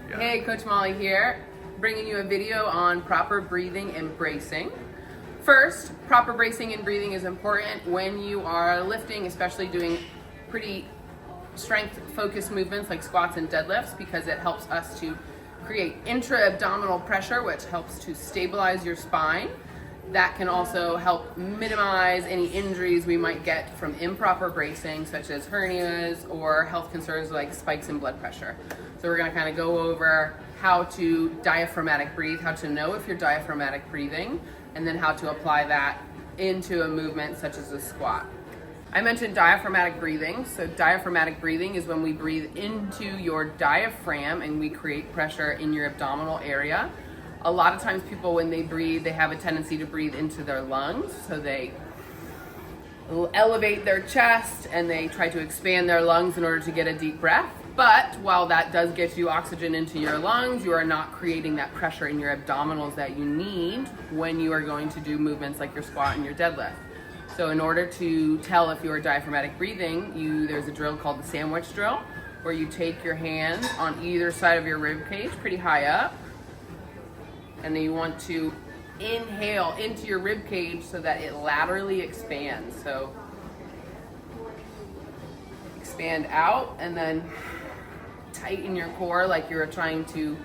Yeah. Hey, Coach Molly here, bringing you a video on proper breathing and bracing. First, proper bracing and breathing is important when you are lifting, especially doing pretty strength-focused movements like squats and deadlifts, because it helps us to create intra-abdominal pressure, which helps to stabilize your spine. That can also help minimize any injuries we might get from improper bracing, such as hernias or health concerns like spikes in blood pressure. So we're gonna kind of go over how to diaphragmatic breathe, how to know if you're diaphragmatic breathing, and then how to apply that into a movement such as a squat. I mentioned diaphragmatic breathing. So diaphragmatic breathing is when we breathe into your diaphragm and we create pressure in your abdominal area. A lot of times people, when they breathe, they have a tendency to breathe into their lungs. So they elevate their chest and they try to expand their lungs in order to get a deep breath. But while that does get you oxygen into your lungs, you are not creating that pressure in your abdominals that you need when you are going to do movements like your squat and your deadlift. So in order to tell if you're diaphragmatic breathing, there's a drill called the sandwich drill, where you take your hands on either side of your rib cage, pretty high up, and then you want to inhale into your rib cage so that it laterally expands. So expand out and then tighten your core like you're trying to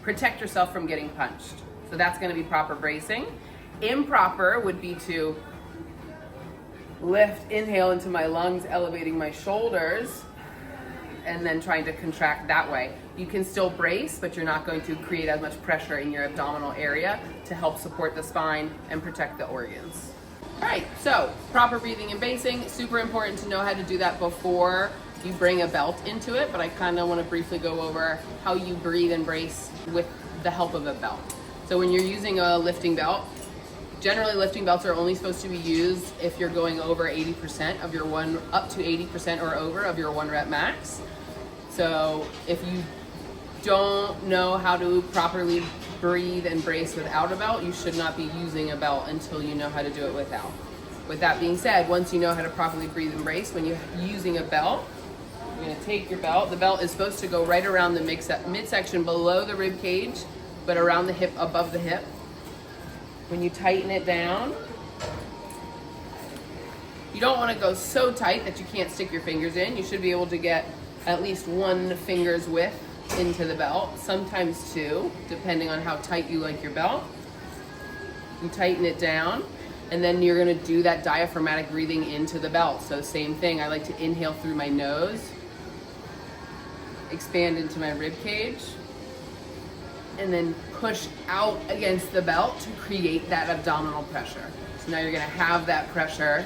protect yourself from getting punched. So that's going to be proper bracing. Improper would be to lift, inhale into my lungs, elevating my shoulders, and then trying to contract that way. You can still brace, but you're not going to create as much pressure in your abdominal area to help support the spine and protect the organs. All right, so proper breathing and bracing, super important to know how to do that before you bring a belt into it, but I kind of want to briefly go over how you breathe and brace with the help of a belt. So when you're using a lifting belt, generally lifting belts are only supposed to be used if you're going over 80% of your up to 80% or over of your 1 rep max. So if you don't know how to properly breathe and brace without a belt, you should not be using a belt until you know how to do it without. With that being said, once you know how to properly breathe and brace, when you're using a belt, you're going to take your belt. The belt is supposed to go right around the midsection below the rib cage, but around the hip, above the hip. When you tighten it down, you don't want to go so tight that you can't stick your fingers in. You should be able to get at least 1 finger's width into the belt, sometimes 2, depending on how tight you like your belt. You tighten it down, and then you're going to do that diaphragmatic breathing into the belt. So same thing, I like to inhale through my nose, expand into my rib cage, and then push out against the belt to create that abdominal pressure. So now you're going to have that pressure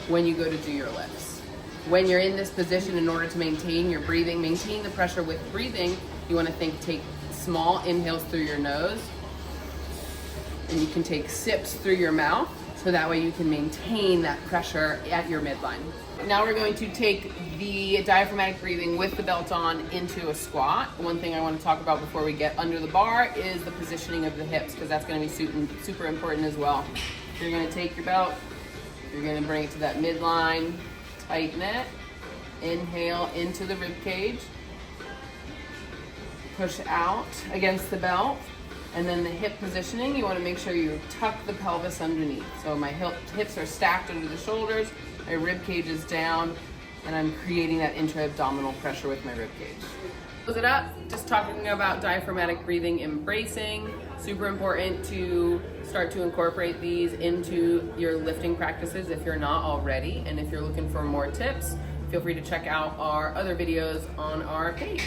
when you go to do your lifts. When you're in this position, in order to maintain your breathing, maintain the pressure with breathing, you want to take small inhales through your nose, and you can take sips through your mouth, so that way you can maintain that pressure at your midline. Now we're going to take the diaphragmatic breathing with the belt on into a squat. One thing I want to talk about before we get under the bar is the positioning of the hips, because that's going to be super important as well. You're going to take your belt, you're going to bring it to that midline, tighten it, inhale into the rib cage, push out against the belt, and then the hip positioning, you want to make sure you tuck the pelvis underneath. So my hips are stacked under the shoulders, my rib cage is down, and I'm creating that intra-abdominal pressure with my rib cage. Close it up, just talking about diaphragmatic breathing and bracing. Super important to start to incorporate these into your lifting practices if you're not already. And if you're looking for more tips, feel free to check out our other videos on our page.